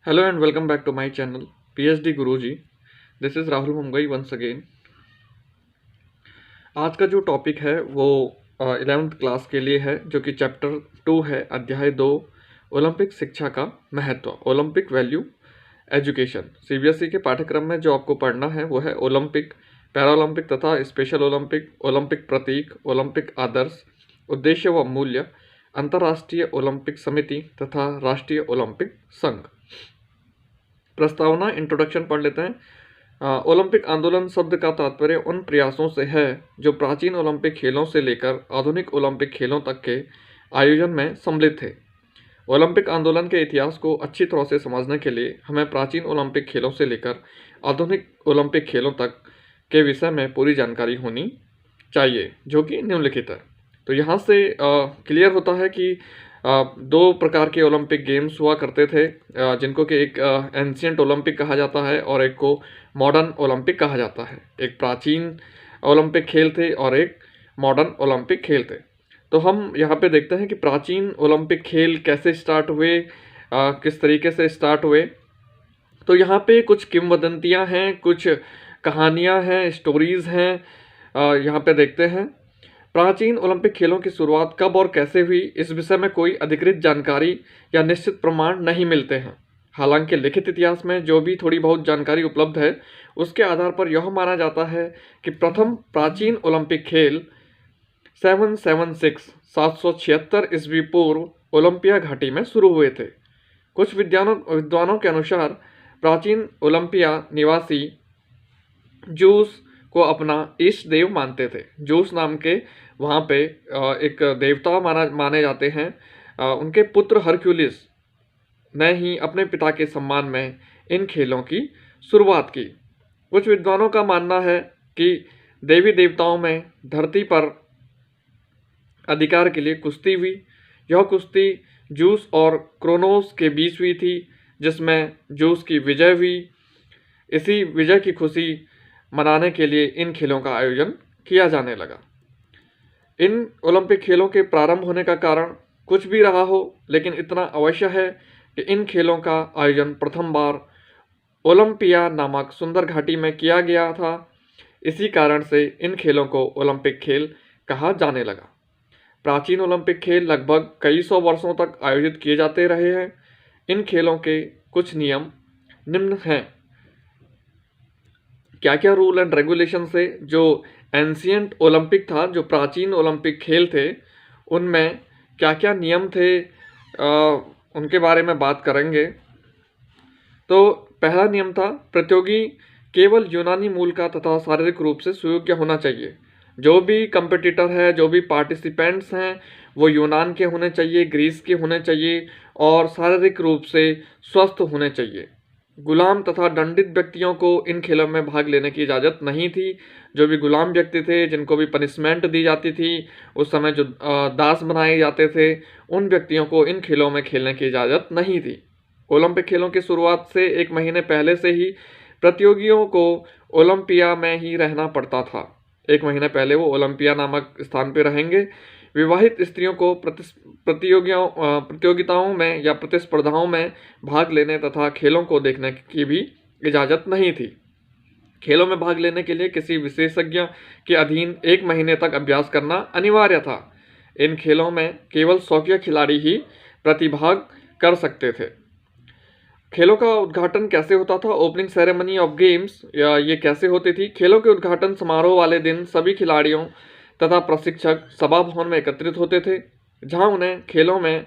Hello and welcome back to my channel PhD Guruji. This is Rahul Mumbai once again. आज का जो topic है वो 11th class के लिए है, जो कि चैप्टर 2 है, अध्याय 2, ओलंपिक शिक्षा का महत्व, ओलंपिक वैल्यू एजुकेशन। सीबीएसई के पाठ्यक्रम में जो आपको पढ़ना है वो है ओलंपिक, पैरालंपिक तथा स्पेशल ओलंपिक, ओलंपिक प्रतीक, ओलंपिक आदर्श, उद्देश्य व मूल्य, अंतर्राष्ट्रीय ओलंपिक समिति तथा राष्ट्रीय ओलंपिक संघ। प्रस्तावना, इंट्रोडक्शन पढ़ लेते हैं। ओलंपिक आंदोलन शब्द का तात्पर्य उन प्रयासों से है जो प्राचीन ओलंपिक खेलों से लेकर आधुनिक ओलंपिक खेलों तक के आयोजन में सम्मिलित थे। ओलंपिक आंदोलन के इतिहास को अच्छी तरह से समझने के लिए हमें प्राचीन ओलंपिक खेलों से लेकर आधुनिक ओलंपिक खेलों तक के विषय में पूरी जानकारी होनी चाहिए, जो कि निम्नलिखित है। तो यहाँ से क्लियर होता है कि दो प्रकार के ओलंपिक गेम्स हुआ करते थे, जिनको कि एक एंशियंट ओलंपिक कहा जाता है और एक को मॉडर्न ओलंपिक कहा जाता है। एक प्राचीन ओलंपिक खेल थे और एक मॉडर्न ओलंपिक खेल थे। तो हम यहाँ पे देखते हैं कि प्राचीन ओलंपिक खेल कैसे स्टार्ट हुए, किस तरीके से स्टार्ट हुए। तो यहाँ पे कुछ किंवदंतियाँ हैं, कुछ कहानियाँ हैं, स्टोरीज़ हैं, यहाँ पे देखते हैं। प्राचीन ओलंपिक खेलों की शुरुआत कब और कैसे हुई, इस विषय में कोई अधिकृत जानकारी या निश्चित प्रमाण नहीं मिलते हैं। हालांकि लिखित इतिहास में जो भी थोड़ी बहुत जानकारी उपलब्ध है, उसके आधार पर यह माना जाता है कि प्रथम प्राचीन ओलंपिक खेल 776 ईस्वी पूर्व ओलंपिया घाटी में शुरू हुए थे। कुछ विद्वानों के अनुसार प्राचीन ओलंपिया निवासी जूस को अपना इष्ट देव मानते थे। जूस नाम के वहाँ पे एक देवता माने जाते हैं। उनके पुत्र हरक्यूलिस ने ही अपने पिता के सम्मान में इन खेलों की शुरुआत की। कुछ विद्वानों का मानना है कि देवी देवताओं में धरती पर अधिकार के लिए कुश्ती हुई। यह कुश्ती जूस और क्रोनोस के बीच हुई थी, जिसमें जूस की विजय हुई। इसी विजय की खुशी मनाने के लिए इन खेलों का आयोजन किया जाने लगा। इन ओलंपिक खेलों के प्रारंभ होने का कारण कुछ भी रहा हो, लेकिन इतना अवश्य है कि इन खेलों का आयोजन प्रथम बार ओलंपिया नामक सुंदर घाटी में किया गया था। इसी कारण से इन खेलों को ओलंपिक खेल कहा जाने लगा। प्राचीन ओलंपिक खेल लगभग कई सौ वर्षों तक आयोजित किए जाते रहे हैं। इन खेलों के कुछ नियम निम्न हैं। क्या क्या रूल एंड रेगुलेशन से जो एंशियंट ओलंपिक था, जो प्राचीन ओलंपिक खेल थे, उनमें क्या क्या नियम थे, उनके बारे में बात करेंगे। तो पहला नियम था, प्रतियोगी केवल यूनानी मूल का तथा शारीरिक रूप से सुयोग्य होना चाहिए। जो भी कंपटीटर है, जो भी पार्टिसिपेंट्स हैं, वो यूनान के होने चाहिए, ग्रीस के होने चाहिए और शारीरिक रूप से स्वस्थ होने चाहिए। गुलाम तथा दंडित व्यक्तियों को इन खेलों में भाग लेने की इजाज़त नहीं थी। जो भी गुलाम व्यक्ति थे, जिनको भी पनिशमेंट दी जाती थी, उस समय जो दास बनाए जाते थे, उन व्यक्तियों को इन खेलों में खेलने की इजाज़त नहीं थी। ओलंपिक खेलों की शुरुआत से एक महीने पहले से ही प्रतियोगियों को ओलंपिया में ही रहना पड़ता था। एक महीने पहले वो ओलंपिया नामक स्थान पर रहेंगे। विवाहित स्त्रियों को प्रतियोगिताओं में या प्रतिस्पर्धाओं में भाग लेने तथा खेलों को देखने की भी इजाज़त नहीं थी। खेलों में भाग लेने के लिए किसी विशेषज्ञ के अधीन एक महीने तक अभ्यास करना अनिवार्य था। इन खेलों में केवल शौकिया खिलाड़ी ही प्रतिभाग कर सकते थे। खेलों का उद्घाटन कैसे होता था, ओपनिंग सेरेमनी ऑफ गेम्स, या ये कैसे होती थी। खेलों के उद्घाटन समारोह वाले दिन सभी खिलाड़ियों तथा प्रशिक्षक सभा भवन में एकत्रित होते थे, जहां उन्हें खेलों में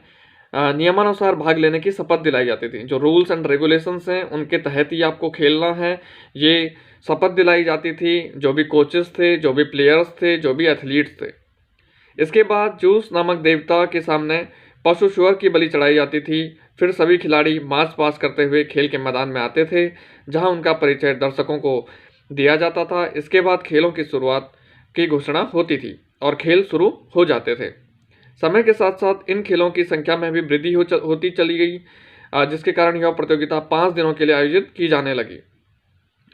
नियमानुसार भाग लेने की शपथ दिलाई जाती थी। जो रूल्स एंड रेगुलेशंस हैं, उनके तहत ही आपको खेलना है, ये शपथ दिलाई जाती थी। जो भी कोचेस थे, जो भी प्लेयर्स थे, जो भी एथलीट्स थे। इसके बाद जूस नामक देवता के सामने पशु शुअर की बलि चढ़ाई जाती थी। फिर सभी खिलाड़ी मार्च पास करते हुए खेल के मैदान में आते थे, जहां उनका परिचय दर्शकों को दिया जाता था। इसके बाद खेलों की शुरुआत की घोषणा होती थी और खेल शुरू हो जाते थे। समय के साथ साथ इन खेलों की संख्या में भी वृद्धि होती चली गई, जिसके कारण यह प्रतियोगिता 5 दिनों के लिए आयोजित की जाने लगी।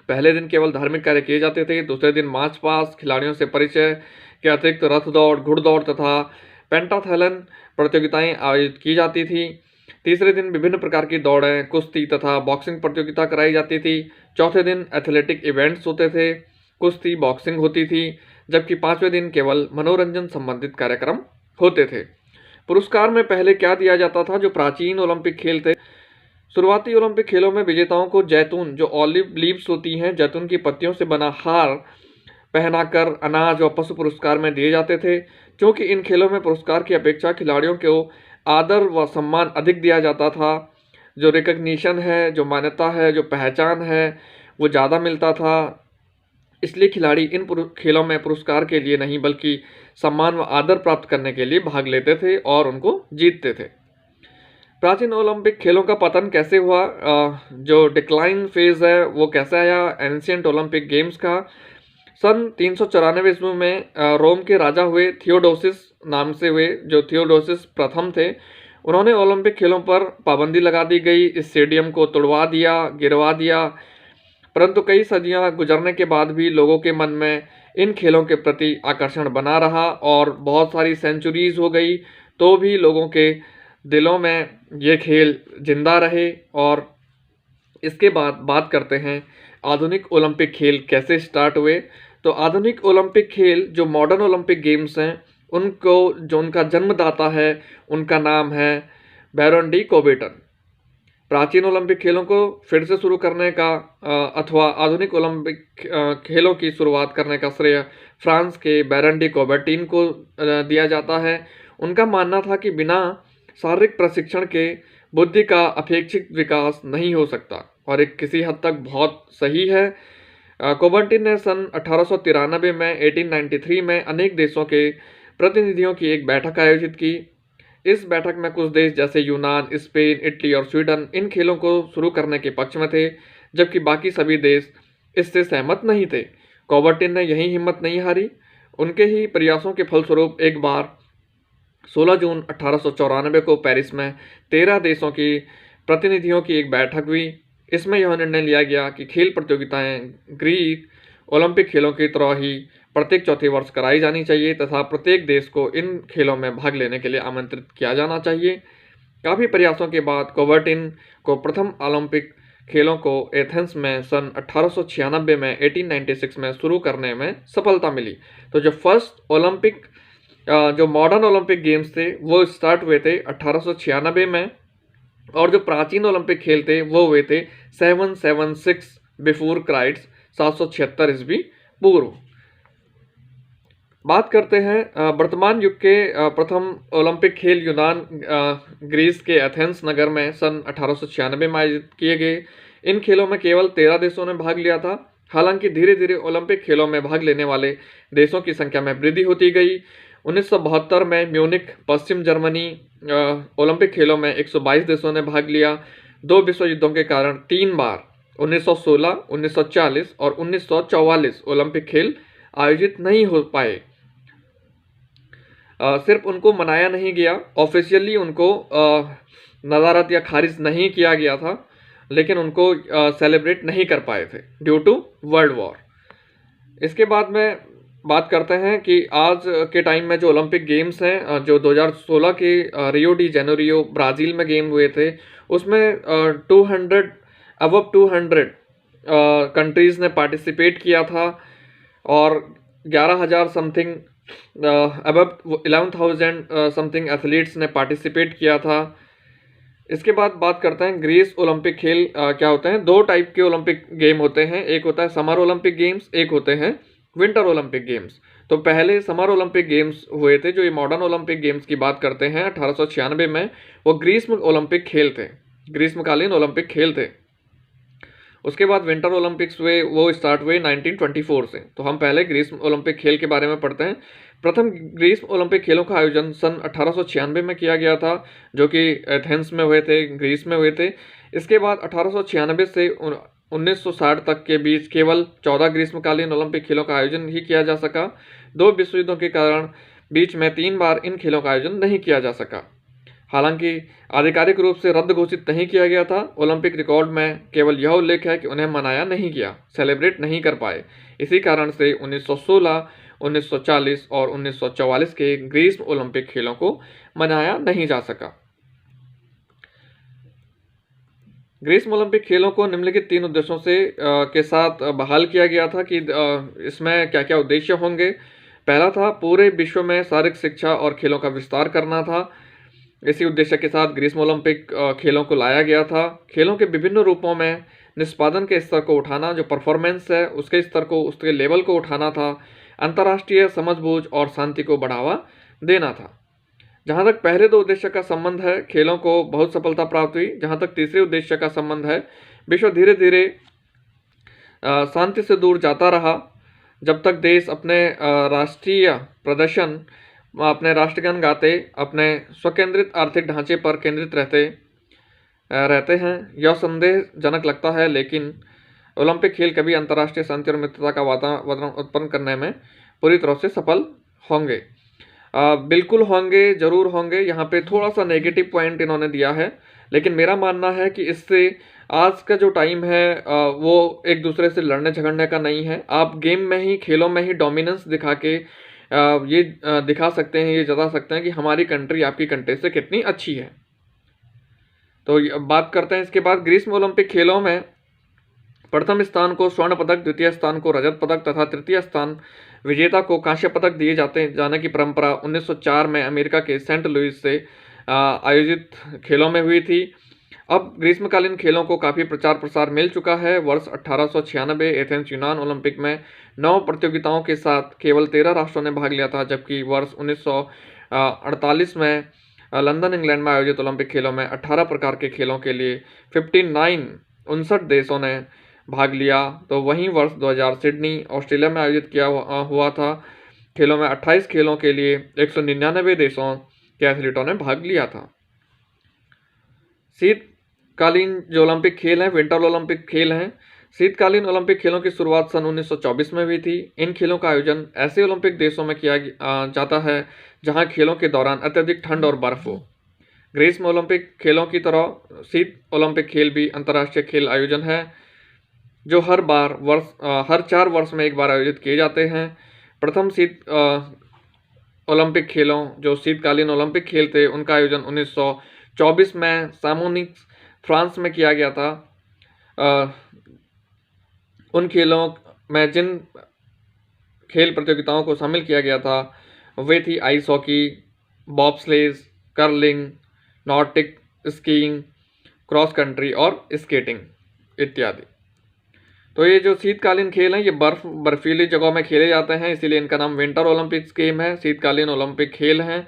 पहले दिन केवल धार्मिक कार्य किए जाते थे। दूसरे दिन मार्च पास, खिलाड़ियों से परिचय के अतिरिक्त रथ दौड़, घुड़दौड़ तथा पेंटाथलन प्रतियोगिताएं आयोजित की जाती थी। तीसरे दिन विभिन्न प्रकार की दौड़ें, कुश्ती तथा बॉक्सिंग प्रतियोगिता कराई जाती थी। चौथे दिन एथलेटिक इवेंट्स होते थे, कुश्ती, बॉक्सिंग होती थी, जबकि पांचवें दिन केवल मनोरंजन संबंधित कार्यक्रम होते थे। पुरस्कार में पहले क्या दिया जाता था? जो प्राचीन ओलंपिक खेल थे, शुरुआती ओलंपिक खेलों में विजेताओं को जैतून, जो ऑलिव लीव्स होती हैं, जैतून की पत्तियों से बना हार पहनाकर अनाज और पशु पुरस्कार में दिए जाते थे। क्योंकि इन खेलों में पुरस्कार की अपेक्षा खिलाड़ियों को आदर व सम्मान अधिक दिया जाता था, जो रिकग्निशन है, जो मान्यता है, जो पहचान है, वो ज़्यादा मिलता था। इसलिए खिलाड़ी इन खेलों में पुरस्कार के लिए नहीं बल्कि सम्मान व आदर प्राप्त करने के लिए भाग लेते थे और उनको जीतते थे। प्राचीन ओलंपिक खेलों का पतन कैसे हुआ? जो डिक्लाइन फेज है वो कैसे आया एंशियंट ओलंपिक गेम्स का? सन 394 ईस्वी में रोम के राजा हुए थियोडोसिस नाम से हुए, जो थियोडोसिस प्रथम थे। उन्होंने ओलंपिक खेलों पर पाबंदी लगा दी गई, स्टेडियम को तोड़वा दिया, गिरवा दिया। परंतु कई सदियां गुजरने के बाद भी लोगों के मन में इन खेलों के प्रति आकर्षण बना रहा और बहुत सारी सेंचुरीज हो गई तो भी लोगों के दिलों में ये खेल जिंदा रहे। और इसके बाद बात करते हैं आधुनिक ओलंपिक खेल कैसे स्टार्ट हुए। तो आधुनिक ओलंपिक खेल जो मॉडर्न ओलंपिक गेम्स हैं, उनको जो उनका जन्मदाता है उनका नाम है बैरन डी कॉबेटन। प्राचीन ओलंपिक खेलों को फिर से शुरू करने का अथवा आधुनिक ओलंपिक खेलों की शुरुआत करने का श्रेय फ्रांस के बैरन डी कॉबेटिन को दिया जाता है। उनका मानना था कि बिना शारीरिक प्रशिक्षण के बुद्धि का अपेक्षित विकास नहीं हो सकता, और एक किसी हद तक बहुत सही है। कॉबेटिन ने सन 1893 में 1893 में अनेक देशों के प्रतिनिधियों की एक बैठक आयोजित की। इस बैठक में कुछ देश जैसे यूनान, स्पेन, इटली और स्वीडन इन खेलों को शुरू करने के पक्ष में थे, जबकि बाकी सभी देश इससे सहमत नहीं थे। कॉबेटिन ने यही हिम्मत नहीं हारी। उनके ही प्रयासों के फलस्वरूप एक बार 16 जून 1894 को पेरिस में 13 देशों की प्रतिनिधियों की एक बैठक हुई। इसमें यह निर्णय लिया गया कि खेल प्रतियोगिताएं ग्रीक ओलंपिक खेलों की तरह ही प्रत्येक चौथे वर्ष कराई जानी चाहिए तथा प्रत्येक देश को इन खेलों में भाग लेने के लिए आमंत्रित किया जाना चाहिए। काफ़ी प्रयासों के बाद कॉबेटिन को प्रथम ओलंपिक खेलों को एथेंस में सन 1896 में 1896 में शुरू करने में सफलता मिली। तो जो फर्स्ट ओलंपिक जो मॉडर्न ओलंपिक गेम्स थे वो स्टार्ट हुए थे 1896 में, और जो प्राचीन ओलंपिक खेल थे वो हुए थे 776 बिफोर क्राइस्ट, 776 ईस्वी पूर्व। बात करते हैं वर्तमान युग के प्रथम ओलंपिक खेल यूनान ग्रीस के एथेंस नगर में सन 1896 में आयोजित किए गए। इन खेलों में केवल 13 देशों ने भाग लिया था। हालांकि धीरे धीरे ओलंपिक खेलों में भाग लेने वाले देशों की संख्या में वृद्धि होती गई। 1972 में म्यूनिख, पश्चिम जर्मनी ओलंपिक खेलों में 122 देशों ने भाग लिया। 2 विश्व युद्धों के कारण 3 बार 1916, 1940 और 1944 ओलंपिक खेल आयोजित नहीं हो पाए। सिर्फ उनको मनाया नहीं गया, ऑफिशियली उनको नदारत या खारिज नहीं किया गया था, लेकिन उनको सेलिब्रेट नहीं कर पाए थे ड्यू टू वर्ल्ड वॉर। इसके बाद में बात करते हैं कि आज के टाइम में जो ओलंपिक गेम्स हैं, जो 2016 के रियो डी जेनेरियो ब्राज़ील में गेम हुए थे, उसमें 200 कंट्रीज़ ने पार्टिसिपेट किया था और 11,000 समथिंग अबव 11,000 समथिंग एथलीट्स ने पार्टिसिपेट किया था। इसके बाद बात करते हैं ग्रीस ओलंपिक खेल क्या होते हैं। 2 टाइप के ओलंपिक गेम होते हैं, एक होता है समर ओलंपिक गेम्स, एक होते हैं विंटर ओलंपिक गेम्स। तो पहले समर ओलंपिक गेम्स हुए थे, जो ये मॉडर्न ओलंपिक गेम्स की बात करते हैं 1896 में, वो ग्रीष्म ओलंपिक खेल थे, ग्रीष्मकालीन ओलंपिक खेल थे। उसके बाद विंटर ओलंपिक्स हुए, वो स्टार्ट हुए 1924 से। तो हम पहले ग्रीष्म ओलंपिक खेल के बारे में पढ़ते हैं। प्रथम ग्रीष्म ओलंपिक खेलों का आयोजन सन 1896 में किया गया था, जो कि एथेंस में हुए थे, ग्रीस में हुए थे। इसके बाद 1896 से 1960 तक के बीच केवल 14 ग्रीष्मकालीन ओलंपिक खेलों का आयोजन ही किया जा सका। 2 विश्व युद्धों के कारण बीच में 3 बार इन खेलों का आयोजन नहीं किया जा सका। हालांकि आधिकारिक रूप से रद्द घोषित नहीं किया गया था। ओलंपिक रिकॉर्ड में केवल यह उल्लेख है कि उन्हें मनाया नहीं गया, सेलिब्रेट नहीं कर पाए। इसी कारण से 1916, 1940 और 1944 के ग्रीष्म ओलंपिक खेलों को मनाया नहीं जा सका। ग्रीष्म ओलंपिक खेलों को निम्नलिखित 3 उद्देश्यों से के साथ बहाल किया गया था कि इसमें क्या-क्या उद्देश्य होंगे। पहला था पूरे विश्व में शारीरिक शिक्षा और खेलों का विस्तार करना था। इसी उद्देश्य के साथ ग्रीष्म ओलंपिक खेलों को लाया गया था। खेलों के विभिन्न रूपों में निष्पादन के स्तर को उठाना, जो परफॉर्मेंस है उसके स्तर को, उसके लेवल को उठाना था। अंतर्राष्ट्रीय समझबूझ और शांति को बढ़ावा देना था। जहाँ तक पहले 2 उद्देश्य का संबंध है, खेलों को बहुत सफलता प्राप्त हुई। जहाँ तक तीसरे उद्देश्य का संबंध है, विश्व धीरे धीरे शांति से दूर जाता रहा। जब तक देश अपने राष्ट्रीय प्रदर्शन, अपने राष्ट्रगान गाते, अपने स्वकेंद्रित आर्थिक ढांचे पर केंद्रित रहते हैं। यह संदेहजनक लगता है, लेकिन ओलंपिक खेल कभी अंतर्राष्ट्रीय शांति और मित्रता का वातावरण उत्पन्न करने में पूरी तरह से सफल होंगे। बिल्कुल होंगे, ज़रूर होंगे। यहाँ पे थोड़ा सा नेगेटिव पॉइंट इन्होंने दिया है, लेकिन मेरा मानना है कि इससे आज का जो टाइम है वो एक दूसरे से लड़ने झगड़ने का नहीं है। आप गेम में ही, खेलों में ही डोमिनेंस दिखा के ये दिखा सकते हैं, ये जता सकते हैं कि हमारी कंट्री आपकी कंट्री से कितनी अच्छी है। तो बात करते हैं इसके बाद ग्रीष्म ओलंपिक खेलों में प्रथम स्थान को स्वर्ण पदक, द्वितीय स्थान को रजत पदक तथा तृतीय स्थान विजेता को कांस्य पदक दिए जाने की परंपरा 1904 में अमेरिका के सेंट लुइस से आयोजित खेलों में हुई थी। अब ग्रीष्मकालीन खेलों को काफ़ी प्रचार प्रसार मिल चुका है। वर्ष 1896 एथेंस यूनान ओलंपिक में 9 प्रतियोगिताओं के साथ केवल 13 राष्ट्रों ने भाग लिया था, जबकि वर्ष 1948 में लंदन इंग्लैंड में आयोजित ओलंपिक खेलों में 18 प्रकार के खेलों के लिए 59 देशों ने भाग लिया। तो वहीं वर्ष 2000 सिडनी ऑस्ट्रेलिया में आयोजित किया हुआ था खेलों में 28 खेलों के लिए 199 देशों के एथलीटों ने भाग लिया था। शीतकालीन जो ओलंपिक खेल हैं, विंटर ओलंपिक खेल हैं। शीतकालीन ओलंपिक खेलों की शुरुआत सन 1924 में हुई थी। इन खेलों का आयोजन ऐसे ओलंपिक देशों में किया जाता है जहां खेलों के दौरान अत्यधिक ठंड और बर्फ हो। ग्रीष्म ओलंपिक खेलों की तरह शीत ओलंपिक खेल भी अंतर्राष्ट्रीय खेल आयोजन है, जो हर 4 वर्ष में एक बार आयोजित किए जाते हैं। प्रथम शीत ओलंपिक खेलों, जो शीतकालीन ओलंपिक खेल थे, उनका आयोजन 1924 में सामोनिक्स फ्रांस में किया गया था। उन खेलों में जिन खेल प्रतियोगिताओं को शामिल किया गया था वे थी ice hockey, bobsleigh, curling, Nordic skiing, cross country और स्केटिंग इत्यादि। तो ये जो शीतकालीन खेल हैं, ये बर्फीली जगहों में खेले जाते हैं, इसीलिए इनका नाम विंटर ओलंपिक्स गेम है, शीतकालीन ओलंपिक खेल हैं।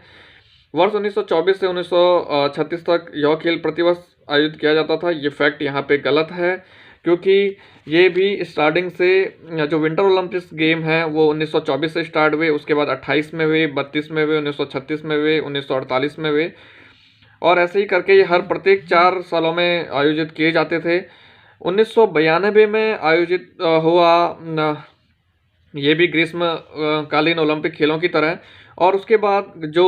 वर्ष 1924 से 1936 तक यह खेल प्रतिवर्ष आयोजित किया जाता था। ये फैक्ट यहाँ पे गलत है, क्योंकि ये भी स्टार्टिंग से जो विंटर ओलंपिक्स गेम है वो 1924 से स्टार्ट हुए, उसके बाद 28 में हुए, 32 में हुए, 1936 में हुए, 1948 में हुए, और ऐसे ही करके ये हर प्रत्येक 4 सालों में आयोजित किए जाते थे। 1992 में आयोजित हुआ ये भी ग्रीष्म कालीन ओलंपिक खेलों की तरह। और उसके बाद जो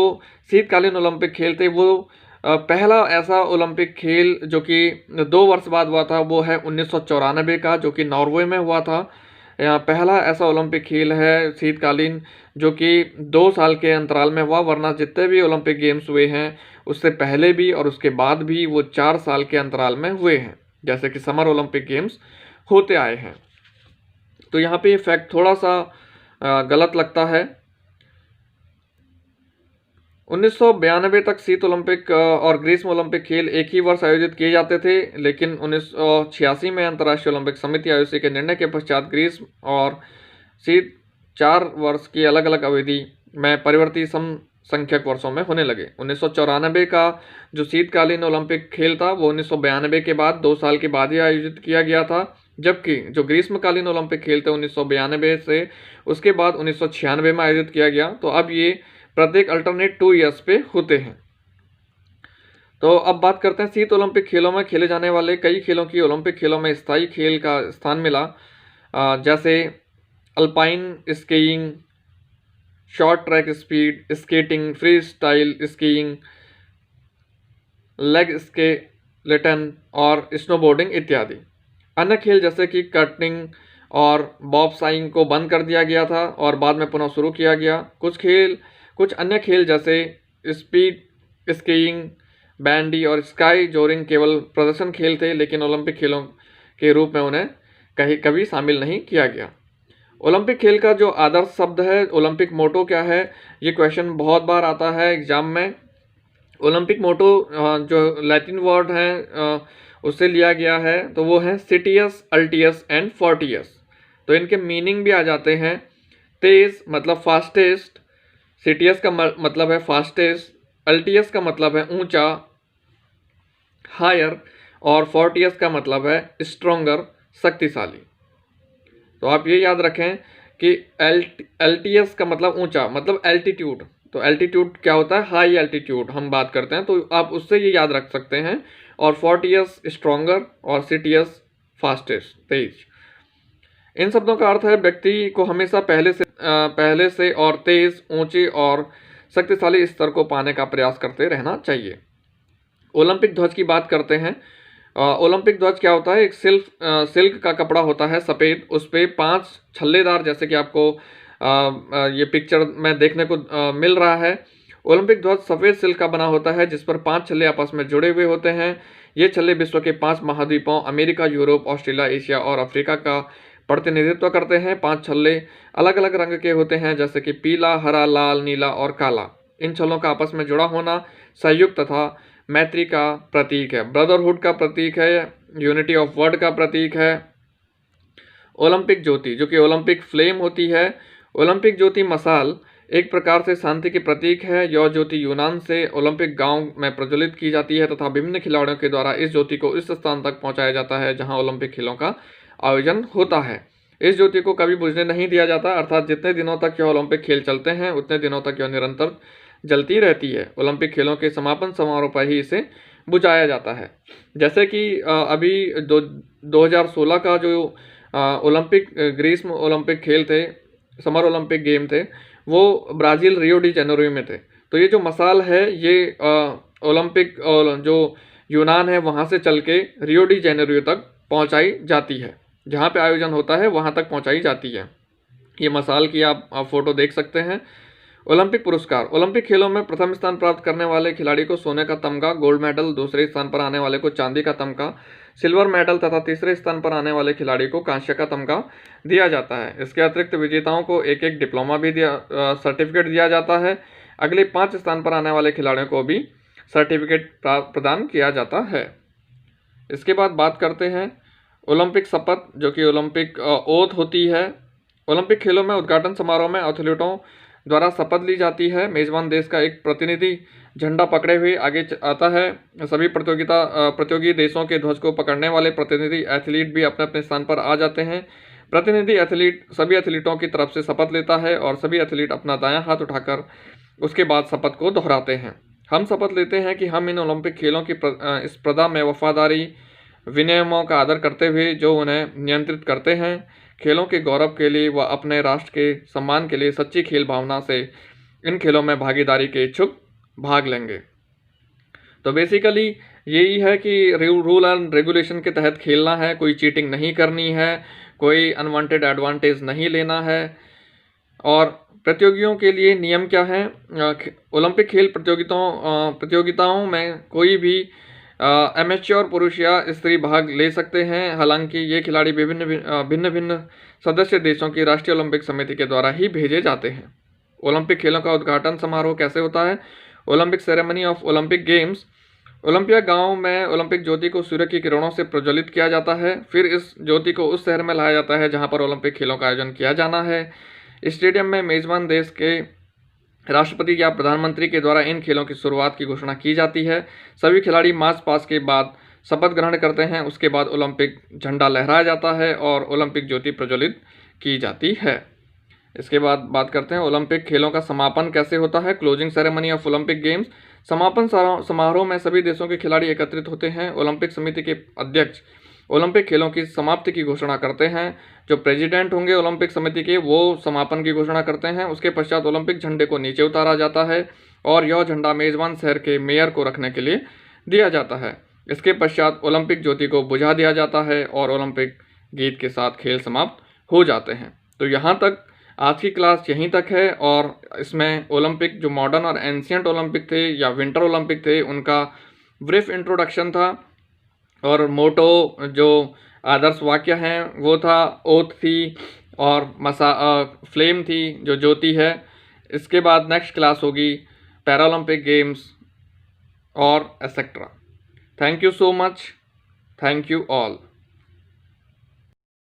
शीतकालीन ओलंपिक खेल थे वो पहला ऐसा ओलंपिक खेल जो कि 2 वर्ष बाद हुआ था, वो है 1994 का, जो कि नॉर्वे में हुआ था। पहला ऐसा ओलंपिक खेल है शीतकालीन जो कि 2 साल के अंतराल में हुआ, वरना जितने भी ओलंपिक गेम्स हुए हैं उससे पहले भी और उसके बाद भी वो 4 साल के अंतराल में हुए हैं, जैसे कि समर ओलंपिक गेम्स होते आए हैं। तो यहाँ पे ये फैक्ट थोड़ा सा गलत लगता है। 1992 तक शीत ओलंपिक और ग्रीष्म ओलंपिक खेल एक ही वर्ष आयोजित किए जाते थे, लेकिन 1986 में अंतर्राष्ट्रीय ओलंपिक समिति आईओसी के निर्णय के पश्चात ग्रीष्म और शीत 4 वर्ष की अलग अलग अवधि में परिवर्ती संख्यक वर्षों में होने लगे। 1994 का जो शीतकालीन ओलंपिक खेल था वो 1992 के बाद 2 साल के बाद ही आयोजित किया गया था, जबकि जो ग्रीष्मकालीन ओलंपिक खेल थे 1992 से उसके बाद 1996 में आयोजित किया गया। तो अब ये प्रत्येक अल्टरनेट 2 ईयर्स पे होते हैं। तो अब बात करते हैं शीत ओलंपिक खेलों में खेले जाने वाले कई खेलों की ओलंपिक खेलों में स्थायी खेल का स्थान मिला, जैसे alpine skiing, short track speed skating, free style skiing, leg skeleton और स्नोबोर्डिंग इत्यादि। अन्य खेल जैसे कि कटिंग और बॉब्साइंग को बंद कर दिया गया था और बाद में पुनः शुरू किया गया। कुछ अन्य खेल जैसे स्पीड स्कीइंग बैंडी और स्काई जोरिंग केवल प्रदर्शन खेल थे, लेकिन ओलंपिक खेलों के रूप में उन्हें कभी शामिल नहीं किया गया। ओलंपिक खेल का जो आदर्श शब्द है, ओलंपिक मोटो क्या है, ये क्वेश्चन बहुत बार आता है एग्जाम में। ओलंपिक मोटो जो लैटिन वर्ड है उससे लिया गया है, तो वो है सिटियस, अल्टियस एंड फोर्टियस। तो इनके मीनिंग भी आ जाते हैं। तेज मतलब फास्टेस्ट, सिटियस का मतलब है फास्टेस्ट, अल्टियस का मतलब है ऊंचा, हायर, और फोर्टियस का मतलब है स्ट्रोंगर, शक्तिशाली। तो आप ये याद रखें कि एल्टियस का मतलब ऊंचा, मतलब एल्टीट्यूड। तो एल्टीट्यूड क्या होता है, हाई एल्टीट्यूड हम बात करते हैं, तो आप उससे ये याद रख सकते हैं। और फोर्टियस स्ट्रोंगर और सिटियस फास्टेस्ट, तेज। इन शब्दों का अर्थ है व्यक्ति को हमेशा पहले से और तेज, ऊंचे और शक्तिशाली स्तर को पाने का प्रयास करते रहना चाहिए। ओलंपिक ध्वज की बात करते हैं। ओलंपिक ध्वज क्या होता है, एक सिल्क का कपड़ा होता है सफ़ेद, उस पर 5 छल्लेदार, जैसे कि आपको ये पिक्चर में देखने को मिल रहा है। ओलंपिक ध्वज सफ़ेद सिल्क का बना होता है, जिस पर 5 छल्ले आपस में जुड़े हुए होते हैं। ये छल्ले विश्व के 5 महाद्वीपों अमेरिका, यूरोप, ऑस्ट्रेलिया, एशिया और अफ्रीका का प्रतिनिधित्व करते हैं। 5 छल्ले अलग अलग रंग के होते हैं, जैसे कि पीला, हरा, लाल, नीला और काला। इन छल्लों का आपस में जुड़ा होना सहयोग तथा मैत्री का प्रतीक है, ब्रदरहुड का प्रतीक है, यूनिटी ऑफ वर्ड का प्रतीक है। ओलंपिक ज्योति, जो कि ओलंपिक फ्लेम होती है। ओलंपिक ज्योति मसाल एक प्रकार से शांति के प्रतीक है। यह ज्योति यूनान से ओलंपिक गांव में प्रज्वलित की जाती है तथा विभिन्न खिलाड़ियों के द्वारा इस ज्योति को इस स्थान तक पहुंचाया जाता है जहां ओलंपिक खेलों का आयोजन होता है। इस ज्योति को कभी बुझने नहीं दिया जाता, अर्थात जितने दिनों तक यह ओलंपिक खेल चलते हैं उतने दिनों तक यह निरंतर जलती रहती है। ओलंपिक खेलों के समापन समारोह पर ही इसे बुझाया जाता है। जैसे कि अभी 2016 का जो ओलंपिक ग्रीष्म ओलंपिक खेल थे, समर ओलंपिक गेम थे, वो ब्राज़ील रियो डी जेनेरो में थे। तो ये जो मसाल है ये ओलंपिक जो यूनान है वहाँ से चल के रियो डी जेनेरो तक पहुँचाई जाती है, जहाँ पे आयोजन होता है वहाँ तक पहुँचाई जाती है। ये मसाल की आप फोटो देख सकते हैं। ओलंपिक पुरस्कार, ओलंपिक खेलों में प्रथम स्थान प्राप्त करने वाले खिलाड़ी को सोने का तमगा, गोल्ड मेडल, दूसरे स्थान पर आने वाले को चांदी का तमगा, सिल्वर मेडल तथा तीसरे स्थान पर आने वाले खिलाड़ी को कांस्य का तमगा दिया जाता है। इसके अतिरिक्त विजेताओं को एक एक डिप्लोमा भी सर्टिफिकेट दिया जाता है। अगले 5 स्थान पर आने वाले खिलाड़ियों को भी सर्टिफिकेट प्रदान किया जाता है। इसके बाद बात करते हैं ओलंपिक शपथ, जो कि ओलंपिक ओथ होती है। ओलंपिक खेलों में उद्घाटन समारोह में एथलीटों द्वारा शपथ ली जाती है। मेजबान देश का एक प्रतिनिधि झंडा पकड़े हुए आगे आता है। सभी प्रतियोगी देशों के ध्वज को पकड़ने वाले प्रतिनिधि एथलीट भी अपने अपने स्थान पर आ जाते हैं। प्रतिनिधि एथलीट सभी एथलीटों की तरफ से शपथ लेता है और सभी एथलीट अपना दायां हाथ उठाकर उसके बाद शपथ को दोहराते हैं। हम शपथ लेते हैं कि हम इन ओलंपिक खेलों की इस प्रदा में वफादारी, विनियमों का आदर करते हुए जो उन्हें नियंत्रित करते हैं, खेलों के गौरव के लिए व अपने राष्ट्र के सम्मान के लिए सच्ची खेल भावना से इन खेलों में भागीदारी के इच्छुक भाग लेंगे। तो बेसिकली यही है कि रूल एंड रेगुलेशन के तहत खेलना है, कोई चीटिंग नहीं करनी है, कोई अनवांटेड एडवांटेज नहीं लेना है। और प्रतियोगियों के लिए नियम क्या है, ओलंपिक खेल प्रतियोगिताओं में कोई भी एमेच्योर पुरुष या स्त्री भाग ले सकते हैं। हालांकि ये खिलाड़ी भिन्न भिन्न सदस्य देशों की राष्ट्रीय ओलंपिक समिति के द्वारा ही भेजे जाते हैं। ओलंपिक खेलों का उद्घाटन समारोह कैसे होता है, Olympic ceremony of Olympic games. Olympia गांव में ओलंपिक ज्योति को सूर्य की किरणों से प्रज्वलित किया जाता है। फिर इस ज्योति को उस शहर में लाया जाता है जहां पर ओलंपिक खेलों का आयोजन किया जाना है। स्टेडियम में मेजबान देश के राष्ट्रपति या प्रधानमंत्री के द्वारा इन खेलों की शुरुआत की घोषणा की जाती है। सभी खिलाड़ी मार्च पास्ट के बाद शपथ ग्रहण करते हैं। उसके बाद ओलंपिक झंडा लहराया जाता है और ओलंपिक ज्योति प्रज्वलित की जाती है। इसके बाद बात करते हैं ओलंपिक खेलों का समापन कैसे होता है, closing ceremony of Olympic games. समापन समारोह में सभी देशों के खिलाड़ी एकत्रित होते हैं। ओलंपिक समिति के अध्यक्ष ओलंपिक खेलों की समाप्ति की घोषणा करते हैं। जो प्रेसिडेंट होंगे ओलंपिक समिति के, वो समापन की घोषणा करते हैं। उसके पश्चात ओलंपिक झंडे को नीचे उतारा जाता है और यह झंडा मेजबान शहर के मेयर को रखने के लिए दिया जाता है। इसके पश्चात ओलंपिक ज्योति को बुझा दिया जाता है और ओलंपिक गीत के साथ खेल समाप्त हो जाते हैं। तो यहाँ तक आज की क्लास यहीं तक है। और इसमें ओलंपिक जो मॉडर्न और एंशियंट ओलंपिक थे या विंटर ओलंपिक थे, उनका ब्रीफ इंट्रोडक्शन था, और मोटो जो आदर्श वाक्य हैं वो था ओथ थी, और फ्लेम थी जो ज्योति है। इसके बाद नेक्स्ट क्लास होगी पैरालंपिक गेम्स और etcetera. Thank you so much, thank you all.